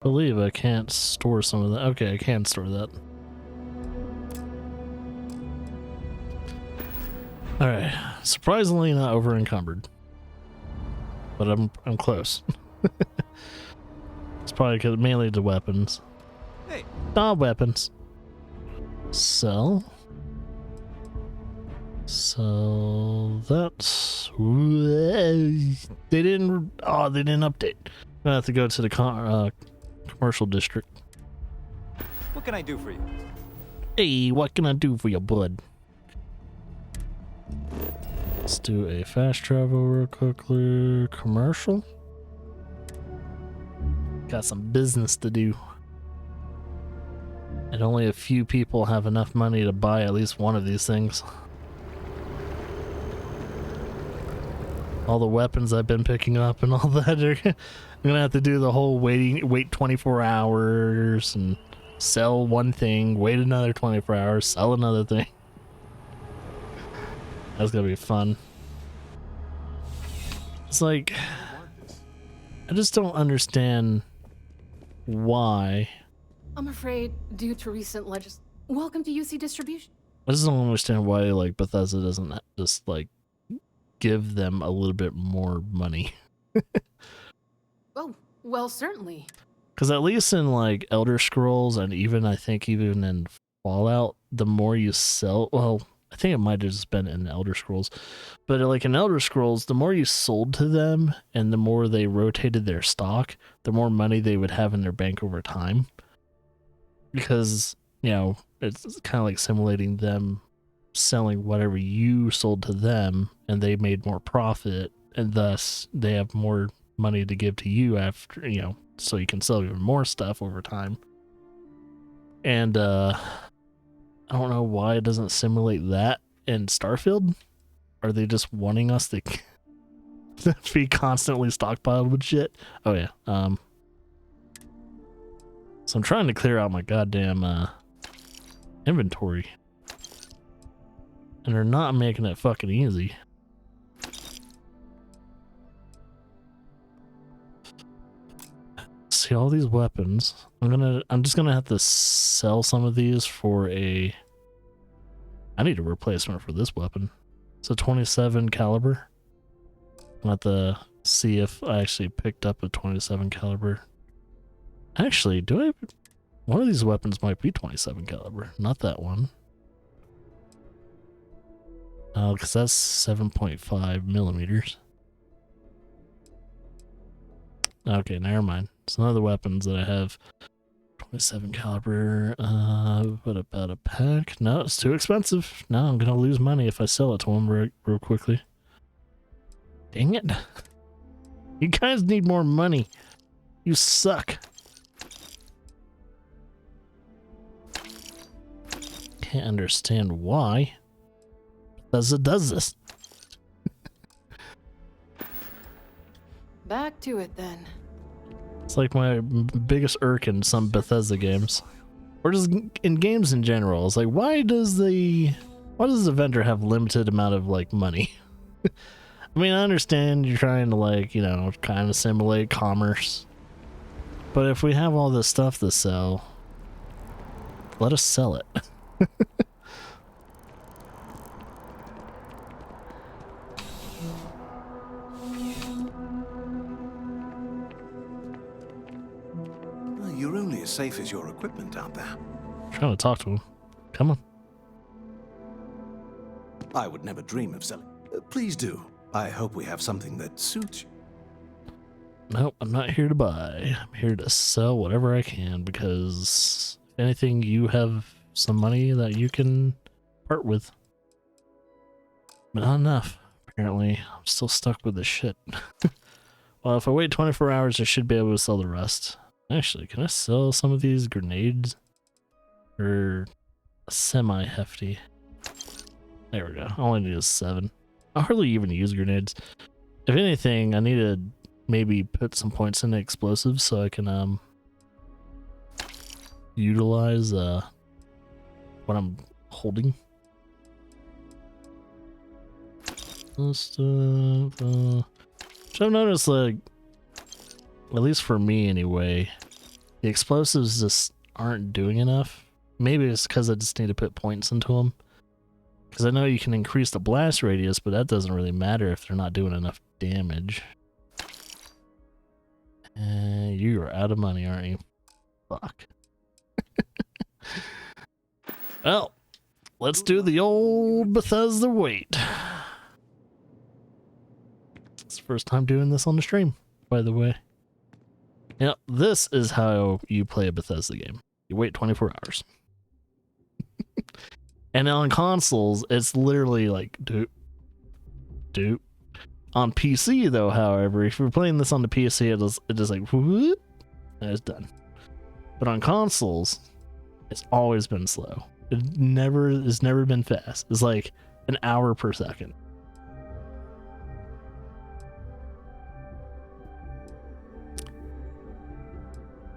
believe I can't store some of that. Okay, I can store that. Alright, surprisingly not over encumbered. But I'm close. It's probably because mainly the weapons. Hey. Not weapons. Sell. So that's they didn't update. I'm gonna have to go to the commercial district. What can I do for you? Hey, what can I do for you, bud? Let's do a fast travel real quickly. Commercial. Got some business to do. And only a few people have enough money to buy at least one of these things. All the weapons I've been picking up and all that, I'm gonna have to do the whole wait 24 hours and sell one thing, wait another 24 hours, sell another thing. That's gonna be fun. It's like, I just don't understand why. I'm afraid, due to recent Welcome to UC Distribution. I just don't understand why, like, Bethesda doesn't just, like, give them a little bit more money. Oh, well, certainly. Because at least in, like, Elder Scrolls, and even, I think, even in Fallout, the more you sell, well, I think it might have just been in Elder Scrolls, but, like, in Elder Scrolls, the more you sold to them, and the more they rotated their stock, the more money they would have in their bank over time. Because, you know, it's kind of like simulating them selling whatever you sold to them, and they made more profit, and thus they have more money to give to you after, you know, so you can sell even more stuff over time. And I don't know why it doesn't simulate that in Starfield. Are they just wanting us to be constantly stockpiled with shit? Oh yeah. So I'm trying to clear out my goddamn inventory. And they're not making it fucking easy. See all these weapons. I'm just gonna have to sell some of these for a. I need a replacement for this weapon. It's a 27 caliber. I'm have to see if I actually picked up a 27 caliber. Actually, one of these weapons might be 27 caliber, not that one. Oh, because that's 7.5 millimeters. Okay, never mind. It's none of the weapons that I have. 27 caliber, what about a pack? No, it's too expensive. No, I'm gonna lose money if I sell it to him real quickly. Dang it. You guys need more money. You suck. Can't understand why. Bethesda does this. Back to it then. It's like my biggest irk in some Bethesda games, or just in games in general. It's like, why does the vendor have limited amount of like money? I mean, I understand you're trying to, like, you know, kind of simulate commerce, but if we have all this stuff to sell, let us sell it. You're only as safe as your equipment out there. I'm trying to talk to him. Come on. I would never dream of selling. Please do. I hope we have something that suits you. Nope, I'm not here to buy. I'm here to sell whatever I can, because if anything, you have some money that you can part with. But not enough. Apparently, I'm still stuck with this shit. Well, if I wait 24 hours, I should be able to sell the rest. Actually, can I sell some of these grenades? Or semi-hefty? There we go. All I need is 7. I hardly even use grenades. If anything, I need to maybe put some points into explosives so I can utilize what I'm holding. Stuff, which I've noticed, like, at least for me anyway, The explosives just aren't doing enough. Maybe it's because I just need to put points into them. Because I know you can increase the blast radius, but that doesn't really matter if they're not doing enough damage. You are out of money, aren't you? Fuck. Well, let's do the old Bethesda wait. It's the first time doing this on the stream, by the way. Now, this is how you play a Bethesda game. You wait 24 hours. And on consoles, it's literally like, doop. On PC, though, however, if you're playing this on the PC, it is like, whoop, and it's done. But on consoles, it's always been slow. It's never been fast. It's like an hour per second.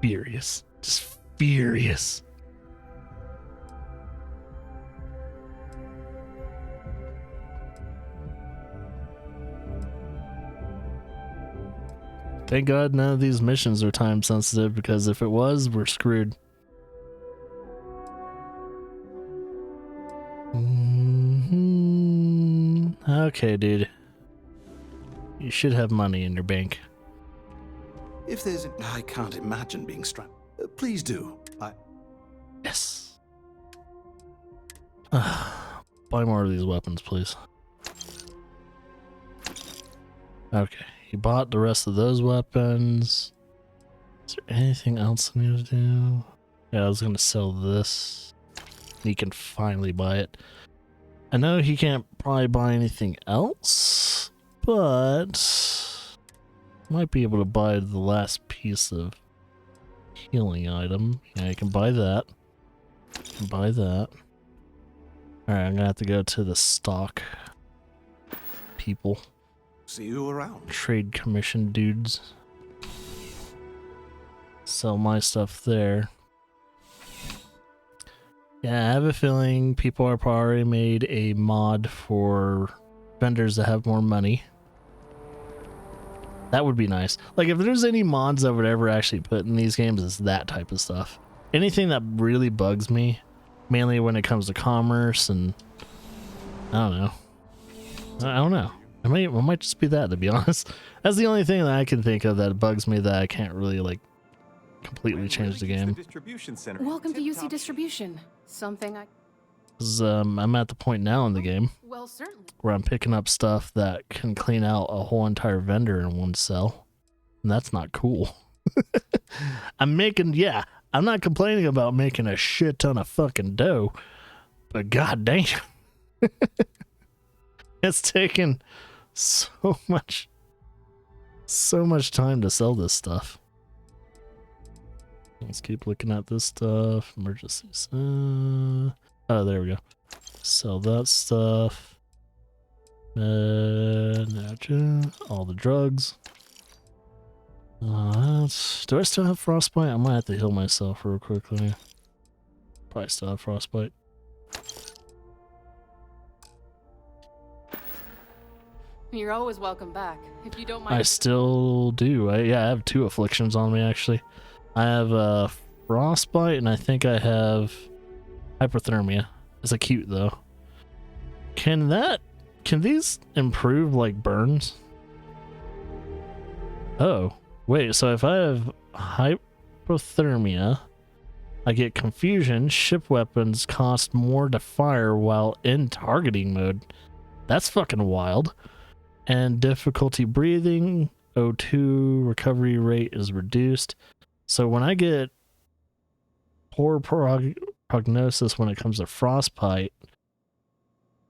Furious. Just furious. Thank God none of these missions are time sensitive, because if it was, we're screwed. Okay, dude. You should have money in your bank. If there's... I can't imagine being strapped. Please do. Yes. Buy more of these weapons, please. Okay. You bought the rest of those weapons. Is there anything else I need to do? Yeah, I was gonna sell this. He can finally buy it. I know he can't probably buy anything else, but might be able to buy the last piece of healing item. Yeah, you can buy that. You can buy that. Alright, I'm gonna have to go to the stock people. See you around. Trade commission dudes. Sell my stuff there. Yeah, I have a feeling people are probably made a mod for vendors that have more money. That would be nice. Like, if there's any mods I would ever actually put in these games, it's that type of stuff. Anything that really bugs me, mainly when it comes to commerce and... I don't know. It might just be that, to be honest. That's the only thing that I can think of that bugs me that I can't really, like, completely change the game. Welcome to UC Distribution. Something I... 'Cause, I'm at the point now in the game Well, certainly. where I'm picking up stuff that can clean out a whole entire vendor in one cell. And that's not cool. I'm not complaining about making a shit ton of fucking dough, but goddamn. It's taken so much time to sell this stuff. Let's keep looking at this stuff. Emergencies. Oh, there we go. Sell that stuff. All the drugs. Do I still have frostbite? I might have to heal myself real quickly. Probably still have frostbite. You're always welcome back. If you don't mind. I still do. I have 2 afflictions on me, actually. I have frostbite, and I think I have hypothermia. It's acute, though. Can these improve, like, burns? Oh, wait, so if I have hypothermia, I get confusion. Ship weapons cost more to fire while in targeting mode. That's fucking wild. And difficulty breathing, O2 recovery rate is reduced. So when I get poor prognosis when it comes to frostbite,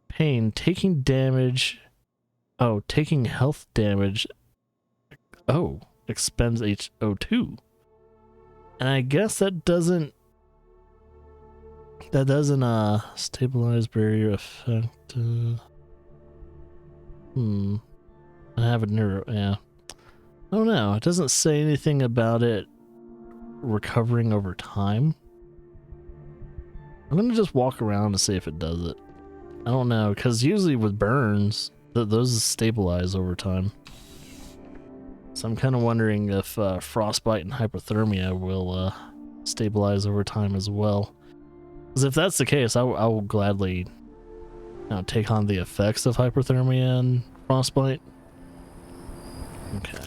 pain, taking health damage, expends O2. And I guess that doesn't stabilize barrier effect. I have a neuro, yeah. I don't know. It doesn't say anything about it recovering over time. I'm gonna just walk around to see if it does it. I don't know, because usually with burns, those stabilize over time. So I'm kind of wondering if frostbite and hypothermia will stabilize over time as well. Because if that's the case, I will gladly take on the effects of hypothermia and frostbite. Okay.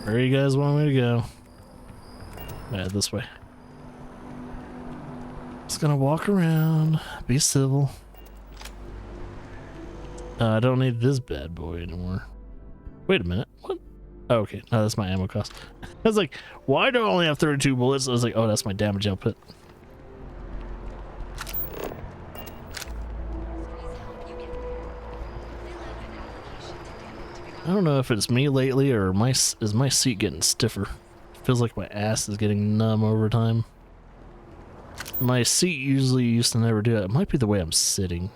Where you guys want me to go? Yeah, this way. Just gonna walk around, be civil. I don't need this bad boy anymore. Wait a minute, what? Oh, okay, no, that's my ammo cost. I was like, why do I only have 32 bullets? I was like, oh, that's my damage output. I don't know if it's me lately or is my seat getting stiffer. Feels like my ass is getting numb over time. My seat usually used to never do that. It might be the way I'm sitting.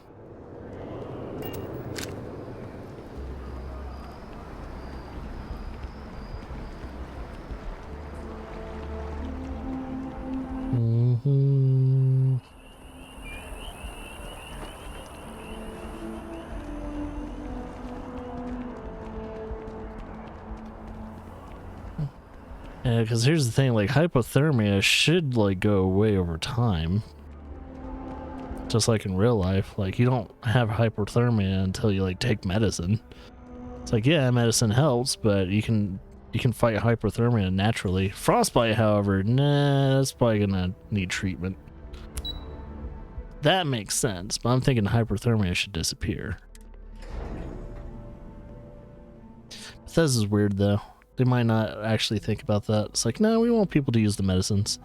Yeah, because here's the thing, like, hypothermia should, like, go away over time. Just like in real life. Like, you don't have hypothermia until you, like, take medicine. It's like, yeah, medicine helps, but you can fight hypothermia naturally. Frostbite, however, nah, that's probably gonna need treatment. That makes sense, but I'm thinking hypothermia should disappear. Bethesda's weird, though. They might not actually think about that. It's like, no, we want people to use the medicines.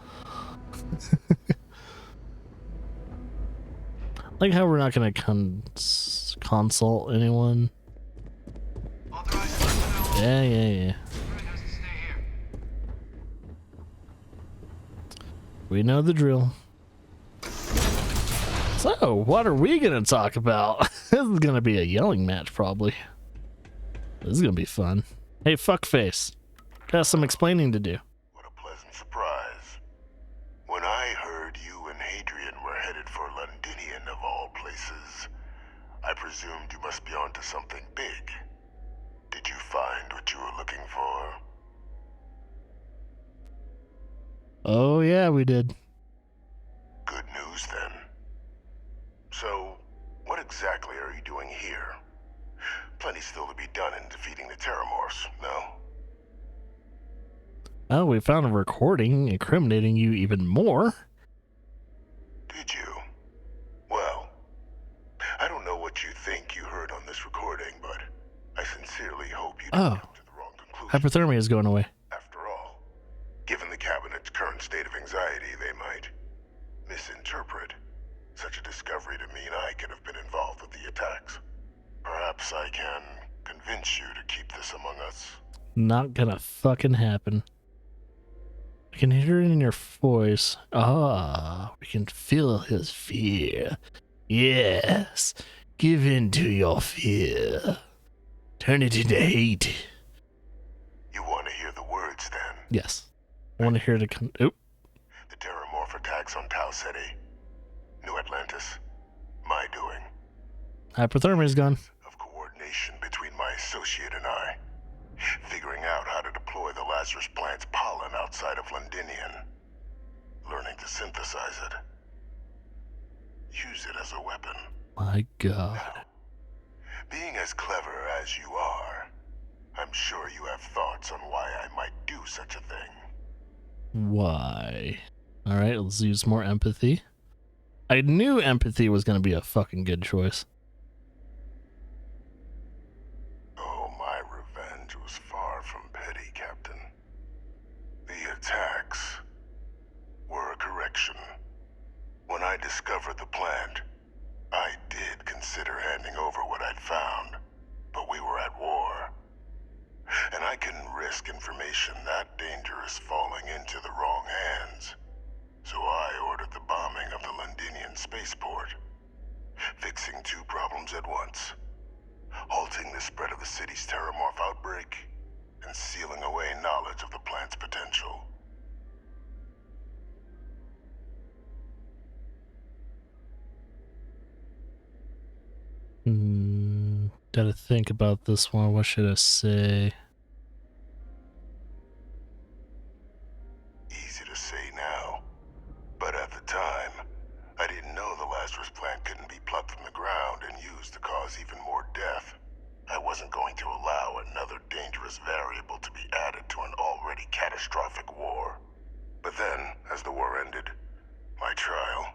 Like how we're not going to consult anyone. Yeah. We know the drill. So, what are we going to talk about? This is going to be a yelling match, probably. This is going to be fun. Hey, fuckface. Got some explaining to do. What a pleasant surprise. When I heard you and Hadrian were headed for Londinian of all places, I presumed you must be onto something big. Did you find what you were looking for? Oh yeah, we did. Good news then. So, what exactly are you doing here? Plenty still to be done in defeating the Terramorphs, no? Oh, we found a recording incriminating you even more. Did you? Well, I don't know what you think you heard on this recording, but I sincerely hope you didn't come to the wrong conclusion. Hypothermia is going away. After all, given the Cabinet's current state of anxiety, they might misinterpret such a discovery to mean I could have been involved with the attacks. Perhaps I can convince you to keep this among us. Not gonna fucking happen. I can hear it in your voice. Ah, we can feel his fear. Yes, give in to your fear. Turn it into hate. You want to hear the words then? Yes. I want to hear it come. Oop. The Terramorph attacks on Tau Ceti. New Atlantis. My doing. Hypothermia is gone. Of coordination between my associate and I. Figuring out how to deploy the Lazarus plant's pollen outside of Londinian. Learning to synthesize it. Use it as a weapon. My God. Now, being as clever as you are, I'm sure you have thoughts on why I might do such a thing. Why? Alright, let's use more empathy. I knew empathy was going to be a fucking good choice. Oh, my revenge was far from petty, Captain. The attacks were a correction. When I discovered the plant, I did consider handing over what I'd found, but we were at war. And I couldn't risk information that dangerous falling into the wrong hands. So I ordered the bombing of the Londinian spaceport, fixing 2 Gotta think about this one. What should I say? Easy to say now, but at the time, I didn't know the Lazarus plant couldn't be plucked from the ground and used to cause even more death. I wasn't going to allow another dangerous variable to be added to an already catastrophic war. But then, as the war ended, my trial,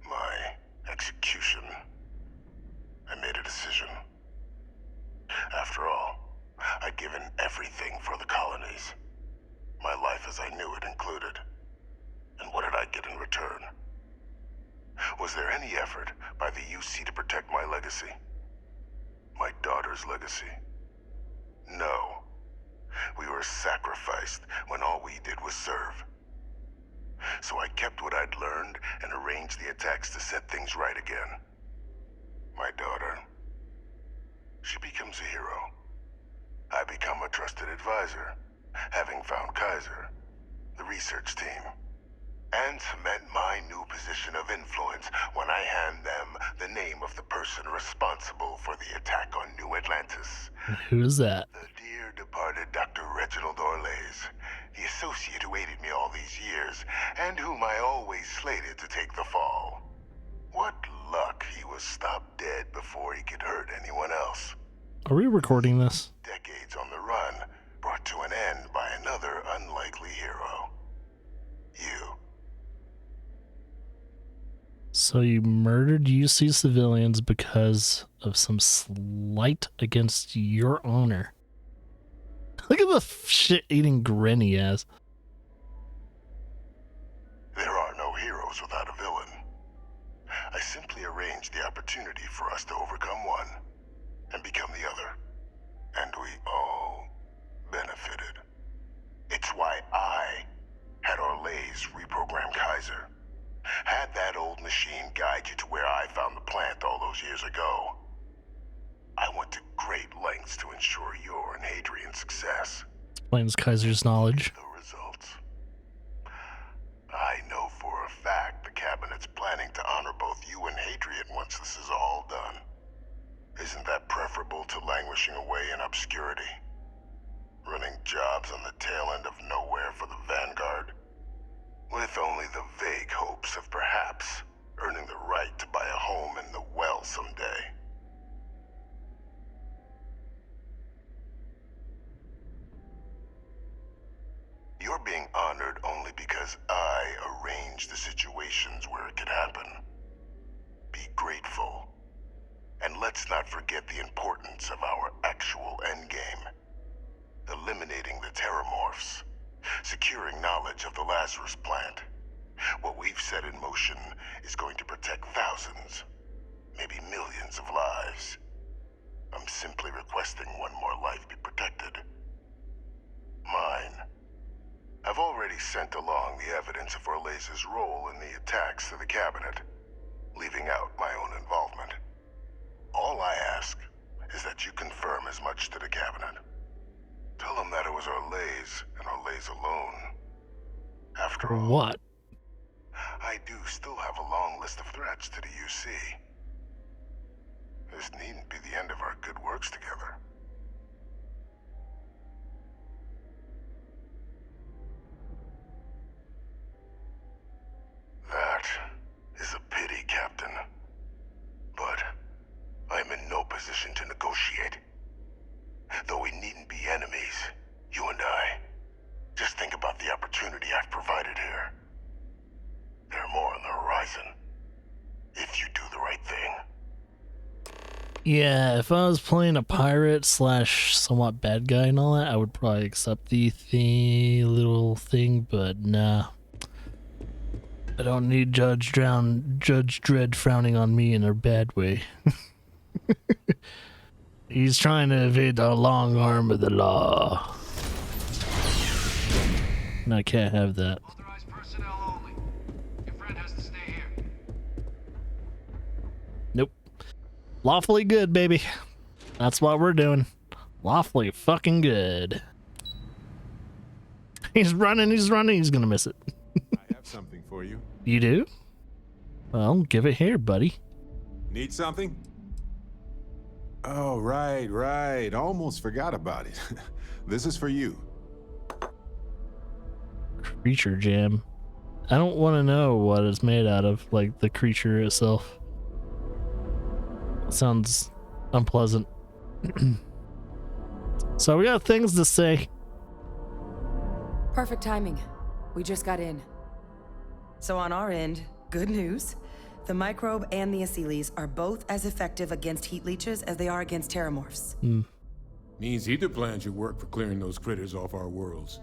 my execution, I made a decision. After all, I'd given everything for the colonies. My life as I knew it included. And what did I get in return? Was there any effort by the UC to protect my legacy? My daughter's legacy? No. We were sacrificed when all we did was serve. So I kept what I'd learned and arranged the attacks to set things right again. My daughter, she becomes a hero. I become a trusted advisor, having found Kaiser, the research team, and cement my new position of influence when I hand them the name of the person responsible for the attack on New Atlantis. Who is that? The dear departed Dr. Reginald Orlays, the associate who aided me all these years, and whom I always slated to take the fall. What luck he was stopped dead before he could hurt anyone else. Are we recording this? Decades on the run, brought to an end by another unlikely hero. You. So you murdered UC civilians because of some slight against your honor. Look at the shit-eating grin he has. There are no heroes without a villain. I simply arranged the opportunity for us to overcome one and become the other. And we all benefited. It's why I had Orlays reprogram Kaiser. Had that old machine guide you to where I found the plant all those years ago. I went to great lengths to ensure your and Hadrian's success. Explains Kaiser's knowledge. The results. I know for a fact the cabinet's planning to honor both you and Hadrian once this is all done. Isn't that preferable to languishing away in obscurity? Running jobs on the tail end of nowhere for the Vanguard? With only the vague hopes of perhaps earning the right to buy a home in the well someday. You're being honored only because I arranged the situations where it could happen. Be grateful. And let's not forget the importance of our actual endgame. Eliminating the Terramorphs. Securing knowledge of the Lazarus plant. What we've set in motion is going to protect thousands, maybe millions of lives. I'm simply requesting one more life be protected. Mine. I've already sent along the evidence of Orlays' role in the attacks to the cabinet, leaving out my own involvement. All I ask is that you confirm as much to the cabinet. Tell them that it was Orlays and Orlays alone. After all, What? I do still have a long list of threats to the UC. This needn't be the end of our good works together. That is a pity, Captain. But I'm in no position to negotiate. Though we needn't be enemies, you and I. Just think about the opportunity I've provided here. There are more on the horizon. If you do the right thing. Yeah, if I was playing a pirate slash somewhat bad guy and all that, I would probably accept the little thing, but nah. I don't need Judge Dredd frowning on me in a bad way. He's trying to evade the long arm of the law. And I can't have that. Authorized personnel only. Your friend has to stay here. Nope. Lawfully good, baby. That's what we're doing. Lawfully fucking good. He's running, he's gonna miss it. I have something for you. You do? Well, give it here, buddy. Need something? Oh, right. Almost forgot about it. This is for you. Creature jam. I don't want to know what it's made out of, like the creature itself. Sounds unpleasant. So we got things to say. Perfect timing. We just got in. So on our end, good news. The microbe and the Asylees are both as effective against heat leeches as they are against terramorphs. Means either plan should work for clearing those critters off our worlds.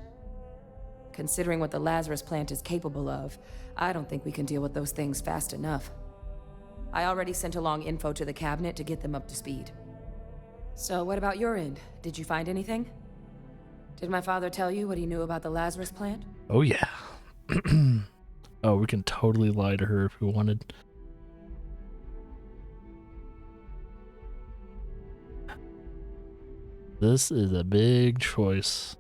Considering what the Lazarus plant is capable of, I don't think we can deal with those things fast enough. I already sent along info to the cabinet to get them up to speed. So what about your end? Did you find anything? Did my father tell you what he knew about the Lazarus plant? Oh yeah. Oh, we can totally lie to her if we wanted. This is a big choice.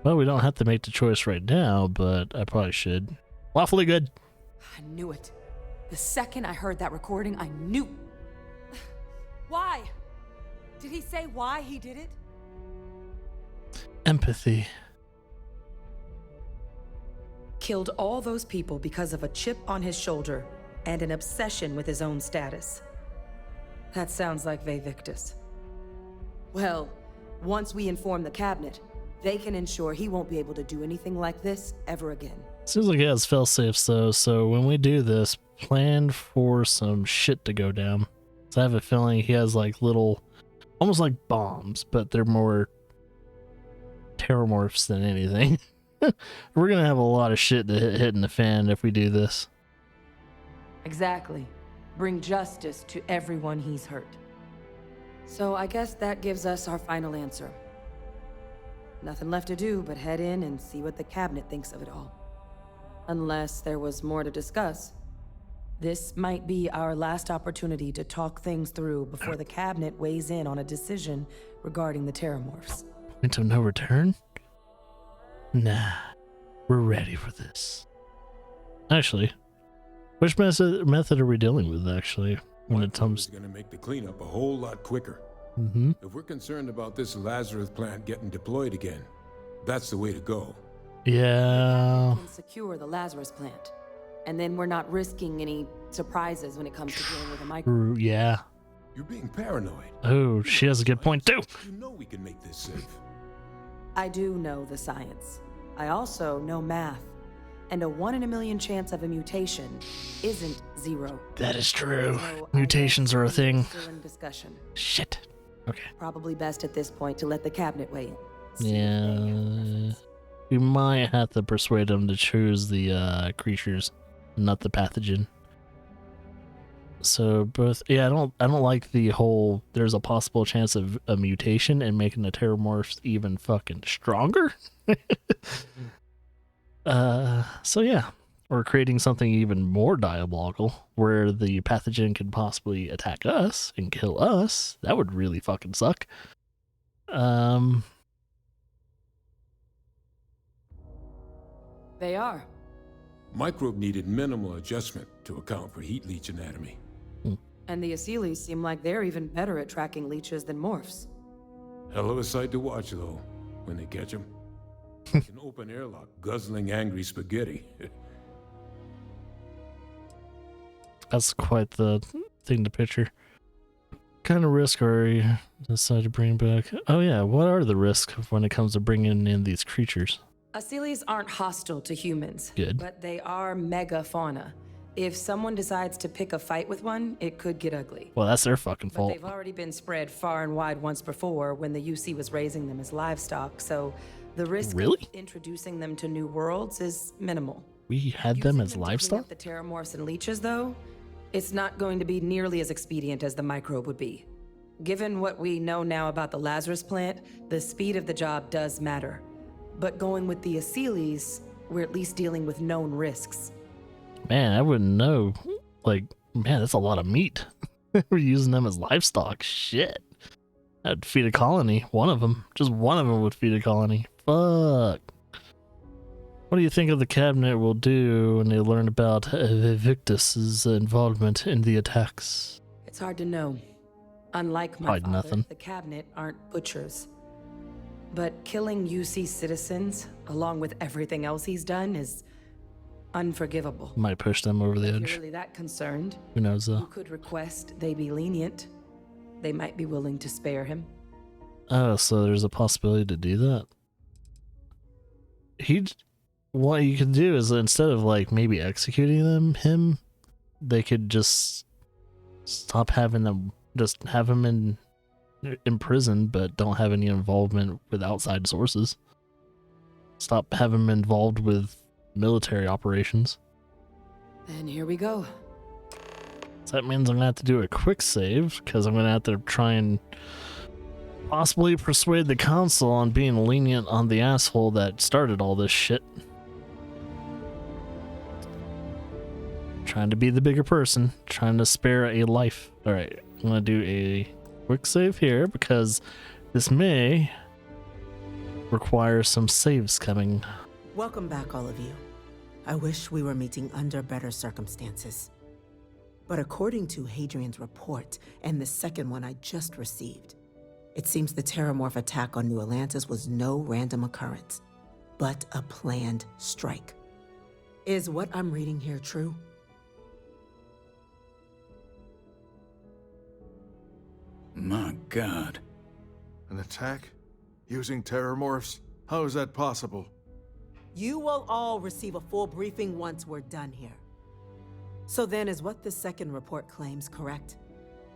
Well, we don't have to make the choice right now, but I probably should. Lawfully good. I knew it. The second I heard that recording, I knew. Why? Did he say why he did it? Empathy. Killed all those people because of a chip on his shoulder and an obsession with his own status. That sounds like Vivictus. Well, once we inform the cabinet, they can ensure he won't be able to do anything like this ever again. Seems like he has fail-safes though, so when we do this, plan for some shit to go down. So I have a feeling he has like little, almost like bombs, but they're more terramorphs than anything. We're gonna have a lot of shit to hit in the fan if we do this. Exactly. Bring justice to everyone he's hurt. So I guess that gives us our final answer. Nothing left to do but head in and see what the cabinet thinks of it all. Unless there was more to discuss. This might be our last opportunity to talk things through before the cabinet weighs in on a decision regarding the terramorphs. Point of no return? Nah, we're ready for this. Actually, which method are we dealing with actually when it comes? Is going to make the cleanup a whole lot quicker. If we're concerned about this Lazarus plant getting deployed again, that's the way to go. Yeah. We can secure the Lazarus plant, and then we're not risking any surprises when it comes to dealing with a micro. Yeah. You're being paranoid. Oh, she has a good point too. You know we can make this safe. I do know the science. I also know math. And a 1 in a million chance of a mutation isn't 0. That is true. So Mutations are a thing. Still in discussion. Shit. Okay. Probably best at this point to let the cabinet weigh in. Yeah. We might have to persuade them to choose the creatures, not the pathogen. So both, yeah, I don't like the whole there's a possible chance of a mutation and making the terramorphs even fucking stronger. So yeah, or creating something even more diabolical where the pathogen could possibly attack us and kill us. That would really fucking suck. They are. Microbe needed minimal adjustment to account for heat leech anatomy. And the Asylees seem like they're even better at tracking leeches than morphs. Hell of a sight to watch, though, when they catch them. Like an open airlock guzzling angry spaghetti. That's quite the thing to picture. Kind of risk are you decide to bring back? Oh yeah, what are the risks when it comes to bringing in these creatures? Asylees aren't hostile to humans. Good. But they are megafauna. If someone decides to pick a fight with one, it could get ugly. Well, that's their fucking But fault. they've already been spread far and wide once before when the UC was raising them as livestock, so the risk Really? of introducing them to new worlds is minimal. We had them as Using to clean livestock? up the terramorphs and leeches, though, it's not going to be nearly as expedient as the microbe would be. Given what we know now about the Lazarus plant, the speed of the job does matter. But going with the Asylees, we're at least dealing with known risks. Man, I wouldn't know. Like, man, that's a lot of meat. We're using them as livestock. Shit. That'd feed a colony. One of them. Just one of them would feed a colony. Fuck. What do you think of the cabinet will do when they learn about Victus's involvement in the attacks? It's hard to know. Unlike my Probably father, nothing. the cabinet aren't butchers. But killing UC citizens, along with everything else he's done, is unforgivable. Might push them over the If edge. you're really that concerned, Who knows you though? could request they be lenient. They might be willing to spare him. Oh, so there's a possibility to do that. What you could do is instead of like maybe executing him, they could just stop having them, just have him in prison, but don't have any involvement with outside sources. Stop having him involved with military operations. Then here we go. So that means I'm gonna have to do a quick save because I'm gonna have to try and possibly persuade the council on being lenient on the asshole that started all this shit. Trying to be the bigger person, trying to spare a life. Alright, I'm gonna do a quick save here because this may require some saves coming. Welcome back, all of you. I wish we were meeting under better circumstances. But according to Hadrian's report, and the second one I just received, it seems the Terramorph attack on New Atlantis was no random occurrence, but a planned strike. Is what I'm reading here true? My God. An attack? Using terramorphs? How is that possible? You will all receive a full briefing once we're done here. So then, is what the second report claims correct?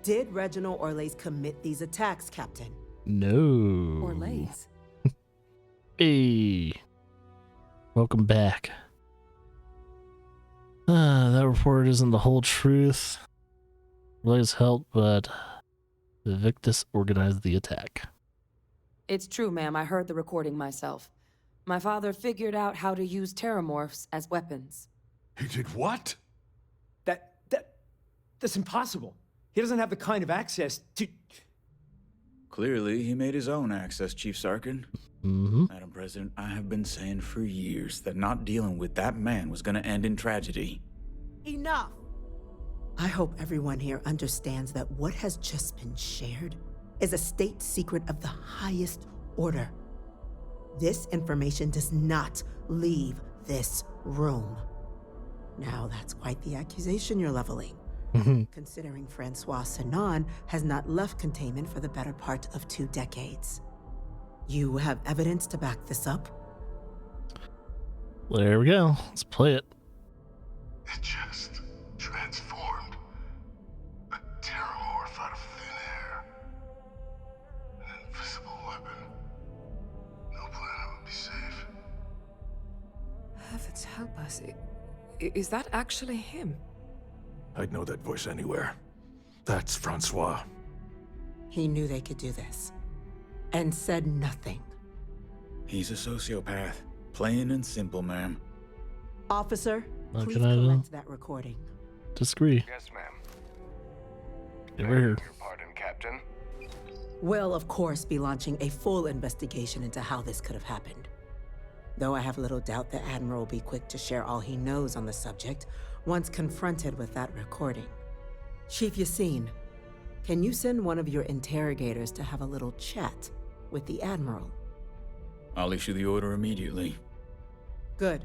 Did Reginald Orlays commit these attacks, Captain? No. Orlays? Hey. Welcome back. That report isn't the whole truth. Orlays helped, but Victus organized the attack. It's true, ma'am. I heard the recording myself. My father figured out how to use terramorphs as weapons. He did what? That's impossible. He doesn't have the kind of access to... Clearly, he made his own access, Chief Sarkin. Madam President, I have been saying for years that not dealing with that man was going to end in tragedy. Enough! I hope everyone here understands that what has just been shared is a state secret of the highest order. This information does not leave this room. Now, that's quite the accusation you're leveling. Considering Francois Sanon has not left containment for the better part of 2 decades. You have evidence to back this up? Well, there we go. Let's play it. It just transformed. A terramorph out of thin air. An invisible weapon. No planet would be safe. Heavens help us. Is that actually him? I'd know that voice anywhere. That's Francois. He knew they could do this, and said nothing. He's a sociopath. Plain and simple, ma'am. Officer, Not please gonna collect that recording. disagree. Yes, ma'am. Over here. Your pardon, Captain. We'll, of course, be launching a full investigation into how this could have happened. Though I have little doubt the Admiral will be quick to share all he knows on the subject once confronted with that recording. Chief Yassine, can you send one of your interrogators to have a little chat with the Admiral? I'll issue the order immediately. Good.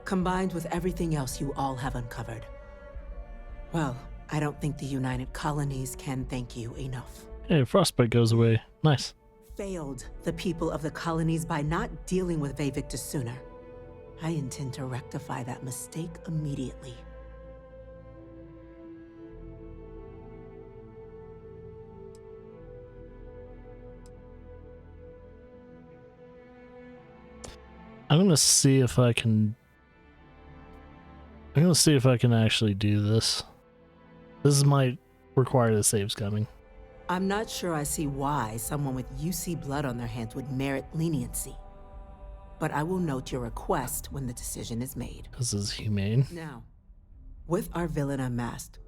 Combined with everything else you all have uncovered. Well, I don't think the United Colonies can thank you enough. Hey, frostbite goes away. Nice. Failed the people of the colonies by not dealing with Victus sooner. I intend to rectify that mistake immediately. I'm gonna see if I can actually do this. This might require the saves coming. I'm not sure I see why someone with UC blood on their hands would merit leniency. But I will note your request when the decision is made. This is humane. Now, with our villain unmasked,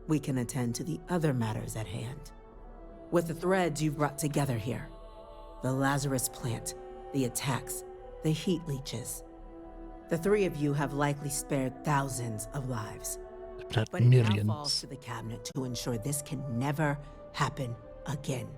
we can attend to the other matters at hand. With the threads you've brought together here, the Lazarus plant, the attacks, the heat leeches, The three of you have likely spared thousands of lives. If not But it now falls millions. to the cabinet to ensure this can never happen again.